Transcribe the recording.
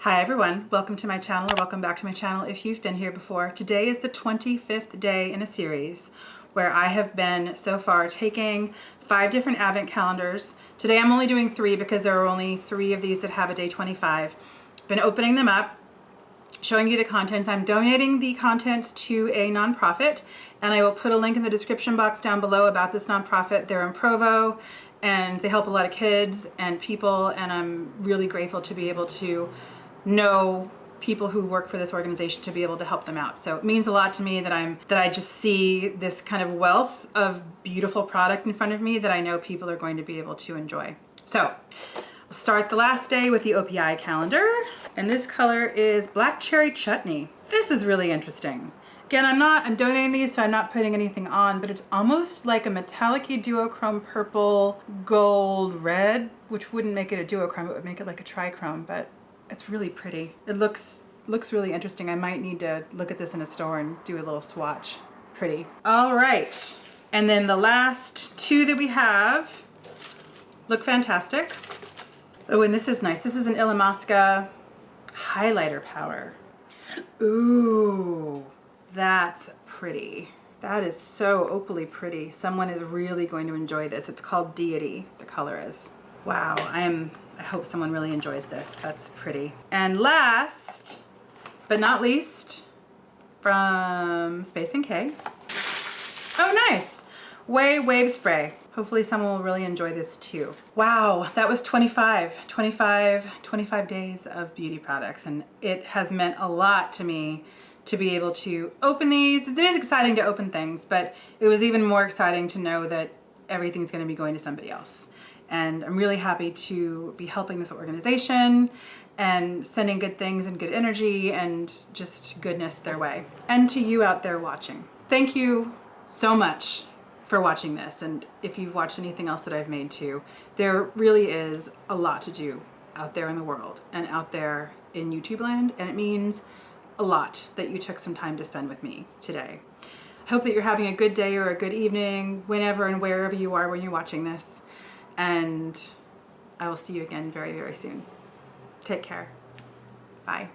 Hi everyone, welcome to my channel, or welcome back to my channel if you've been here before. Today is the 25th day in a series where I have been so far taking 5 different advent calendars. Today I'm only doing 3 because there are only 3 of these that have a day 25. Been opening them up, showing you the contents. I'm donating the contents to a nonprofit, and I will put a link in the description box down below about this nonprofit. They're in Provo and they help a lot of kids and people, and I'm really grateful to be able to know people who work for this organization to be able to help them out. So it means a lot to me that I just see this kind of wealth of beautiful product in front of me that I know people are going to be able to enjoy. So we'll start the last day with the OPI calendar, and this color is Black Cherry Chutney. This is really interesting. Again, I'm donating these, so I'm not putting anything on, but it's almost like a metallic-y duochrome purple, gold, red, which wouldn't make it a duochrome, it would make it like a trichrome, but it's really pretty. It looks really interesting. I might need to look at this in a store and do a little swatch. Pretty. All right. And then the last 2 that we have look fantastic. Oh, and this is nice. This is an Illamasqua highlighter powder. Ooh, that's pretty. That is so opally pretty. Someone is really going to enjoy this. It's called Deity, the color is. Wow, I hope someone really enjoys this. That's pretty. And last but not least, from Space & K. Oh, nice. Wave Spray. Hopefully someone will really enjoy this too. Wow, that was 25 days of beauty products, and it has meant a lot to me to be able to open these. It is exciting to open things, but it was even more exciting to know that everything's going to be going to somebody else. And I'm really happy to be helping this organization and sending good things and good energy and just goodness their way. And to you out there watching. Thank you so much for watching this. And if you've watched anything else that I've made too, there really is a lot to do out there in the world and out there in YouTube land. And it means a lot that you took some time to spend with me today. I hope that you're having a good day or a good evening, whenever and wherever you are when you're watching this. And I will see you again very, very soon. Take care. Bye.